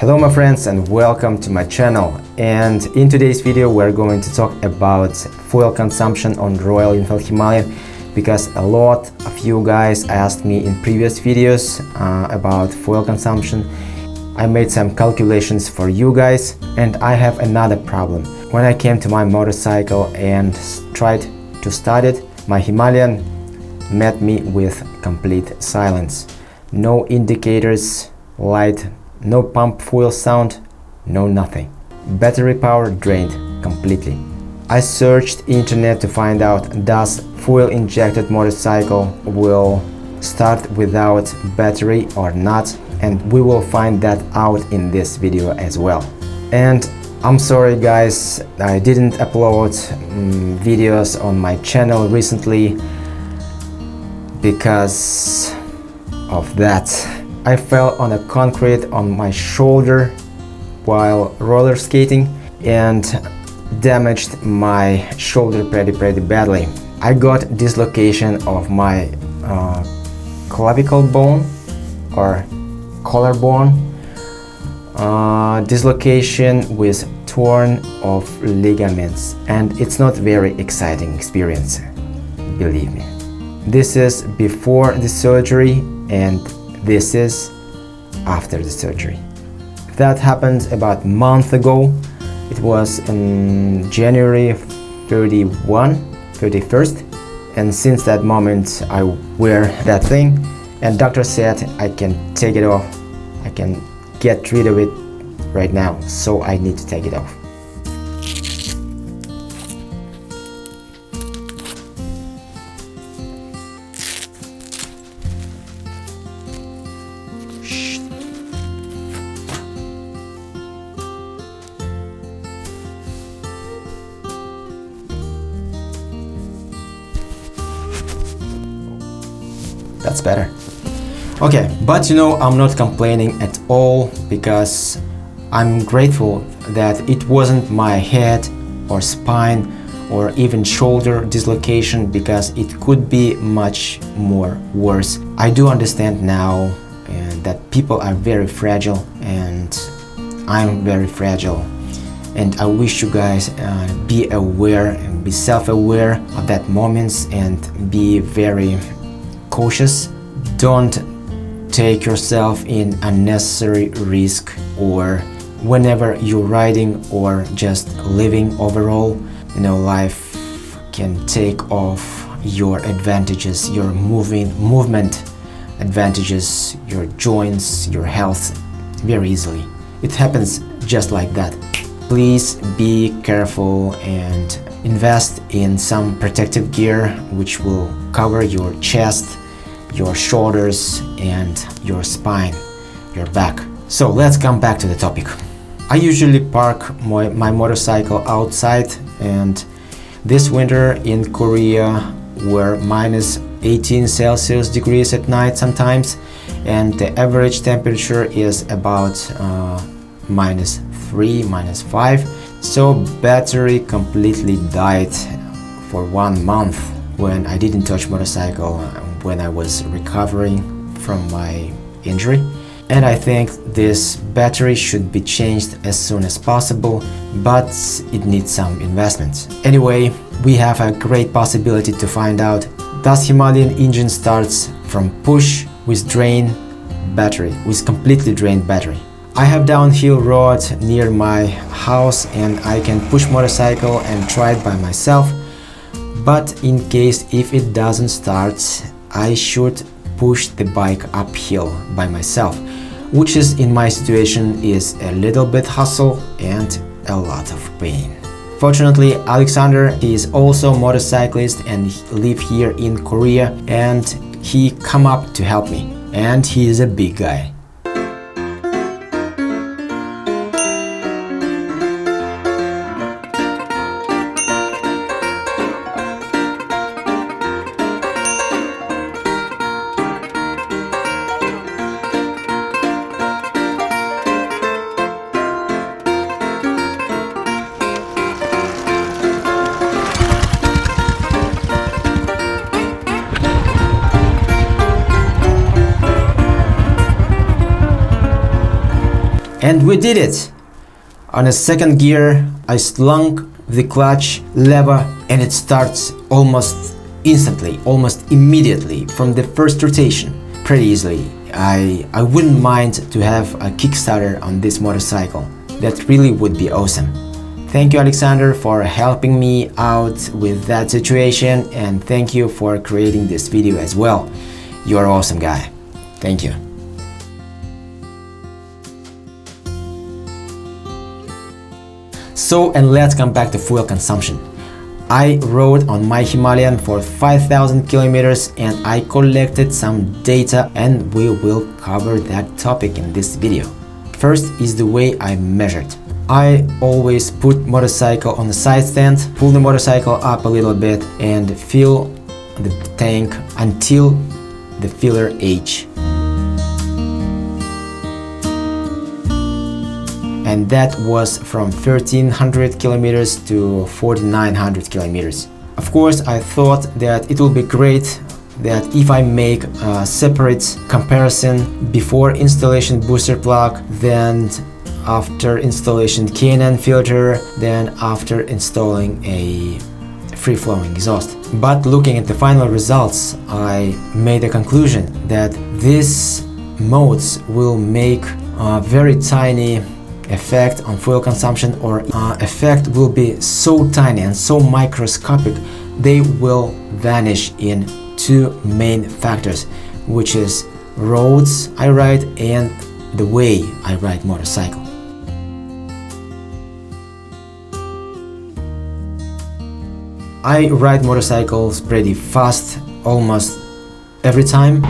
Hello my friends and welcome to my channel, and in today's video we're going to talk about fuel consumption on Royal Enfield Himalayan, because a lot of you guys asked me in previous videos about fuel consumption. I made some calculations for you guys, and I have another problem. When I came to my motorcycle and tried to start it, my Himalayan met me with complete silence. No indicators, light, no pump fuel sound, no nothing. Battery power drained completely. I searched internet to find out, does fuel injected motorcycle will start without battery or not, and we will find that out in this video as well. And I'm sorry guys, I didn't upload videos on my channel recently because of that. I fell on a concrete on my shoulder while roller skating and damaged my shoulder pretty badly. I got dislocation of my clavicle bone or collarbone, dislocation with torn of ligaments, and it's not very exciting experience, believe me. This is before the surgery and this is after the surgery. That happened about a month ago. It was in January 31st, and since that moment I wear that thing, and doctor said I can take it off. I can get rid of it right now, so I need to take it off. That's better. Okay, but you know, I'm not complaining at all, because I'm grateful that it wasn't my head or spine or even shoulder dislocation, because it could be much more worse. I do understand now that people are very fragile, and I'm very fragile, and I wish you guys be aware and be self-aware of that moments and be very cautious. Don't take yourself in unnecessary risk, or whenever you're riding or just living overall. You know, life can take off your advantages, your movement advantages, your joints, your health very easily. It happens just like that. Please be careful and invest in some protective gear which will cover your chest, your shoulders and your spine, your back. So let's come back to the topic. I usually park my motorcycle outside, and this winter in Korea were -18 Celsius degrees at night sometimes, and the average temperature is about -3, -5. So battery completely died for 1 month when I didn't touch motorcycle when I was recovering from my injury. And I think this battery should be changed as soon as possible, but it needs some investment. Anyway, we have a great possibility to find out, does Himalayan engine starts from push with drained battery, with completely drained battery. I have downhill road near my house and I can push motorcycle and try it by myself, but in case if it doesn't start, I should push the bike uphill by myself, which is in my situation is a little bit hassle and a lot of pain. Fortunately, Alexander, he is also a motorcyclist and live here in Korea, and he come up to help me, and he is a big guy. And we did it! On a second gear, I slung the clutch lever and it starts almost instantly, almost immediately from the first rotation, pretty easily. I wouldn't mind to have a Kickstarter on this motorcycle. That really would be awesome. Thank you, Alexander, for helping me out with that situation, and thank you for creating this video as well. You are an awesome guy. Thank you. So, and let's come back to fuel consumption. I rode on my Himalayan for 5,000 kilometers and I collected some data, and we will cover that topic in this video. First is the way I measured. I always put motorcycle on the side stand, pull the motorcycle up a little bit and fill the tank until the filler age. And that was from 1300 kilometers to 4900 kilometers. Of course, I thought that it will be great that if I make a separate comparison before installation booster plug, then after installation K&N filter, then after installing a free-flowing exhaust. But looking at the final results, I made a conclusion that these modes will make a very tiny effect on fuel consumption, or effect will be so tiny and so microscopic, they will vanish in two main factors, which is roads I ride and the way I ride motorcycle. I ride motorcycles pretty fast almost every time.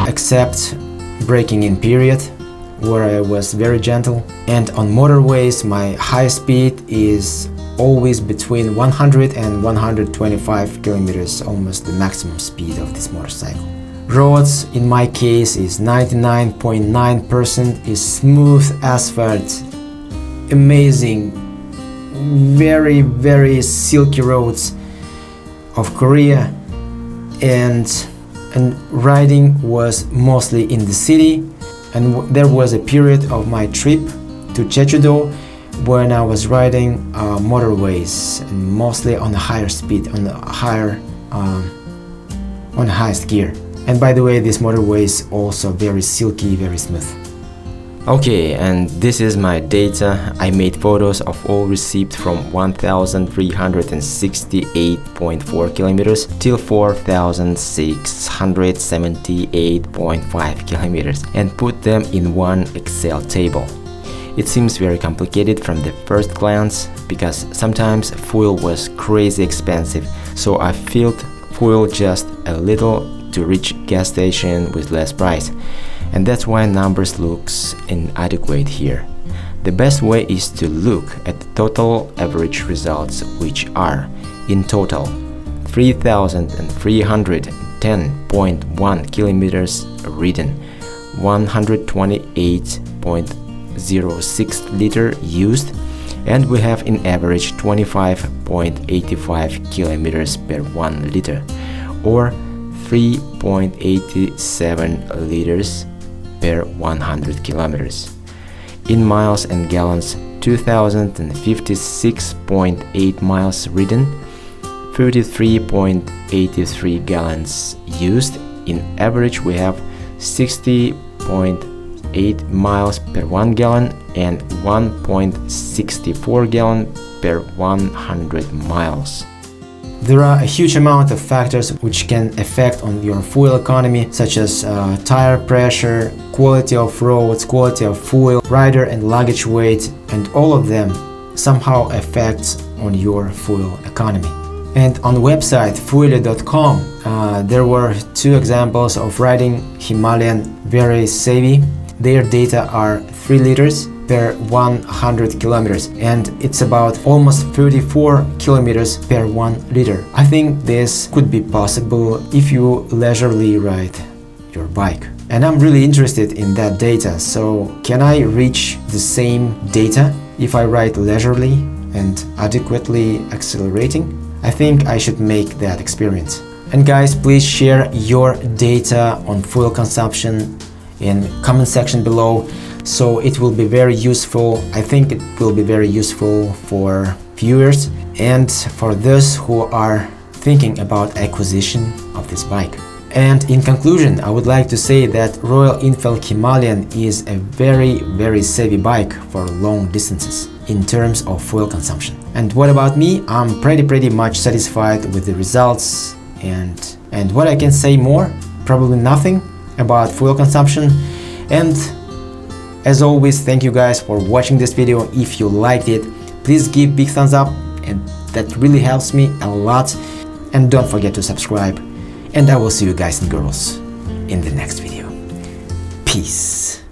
Except braking in period, where I was very gentle. And on motorways my high speed is always between 100 and 125 kilometers, almost the maximum speed of this motorcycle. Roads in my case is 99.9% is smooth asphalt, amazing, very silky roads of Korea, and riding was mostly in the city, and there was a period of my trip to Jeju-do when I was riding motorways, and mostly on a higher speed, on the highest gear. And by the way, this motorway is also very silky, very smooth. Okay, and this is my data. I made photos of all received from 1368.4 kilometers till 4678.5 kilometers and put them in one Excel table. It seems very complicated from the first glance because sometimes fuel was crazy expensive, so I filled fuel just a little to reach gas station with less price. And that's why numbers looks inadequate here. The best way is to look at the total average results, which are in total 3,310.1 kilometers ridden, 128.06 liter used, and we have in average 25.85 kilometers per 1 liter, or 3.87 liters per 100 kilometers. In miles and gallons, 2056.8 miles ridden, 33.83 gallons used. In average, we have 60.8 miles per 1 gallon and 1.64 gallon per 100 miles. There are a huge amount of factors which can affect on your fuel economy, such as tire pressure, quality of roads, quality of fuel, rider and luggage weight, and all of them somehow affects on your fuel economy. And on the website fueli.com there were two examples of riding Himalayan very savvy. Their data are 3 liters per 100 kilometers, and it's about almost 34 kilometers per 1 liter. I think this could be possible if you leisurely ride your bike. And I'm really interested in that data, so can I reach the same data if I ride leisurely and adequately accelerating? I think I should make that experience. And guys, please share your data on fuel consumption in comment section below. So it will be very useful. I think it will be very useful for viewers and for those who are thinking about acquisition of this bike. And in conclusion, I would like to say that Royal Enfield Himalayan is a very savvy bike for long distances in terms of fuel consumption. And what about me? I'm pretty much satisfied with the results. And what I can say more? Probably nothing about fuel consumption. And as always, thank you guys for watching this video. If you liked it, please give big thumbs up, and that really helps me a lot. And don't forget to subscribe. And I will see you guys and girls in the next video. Peace.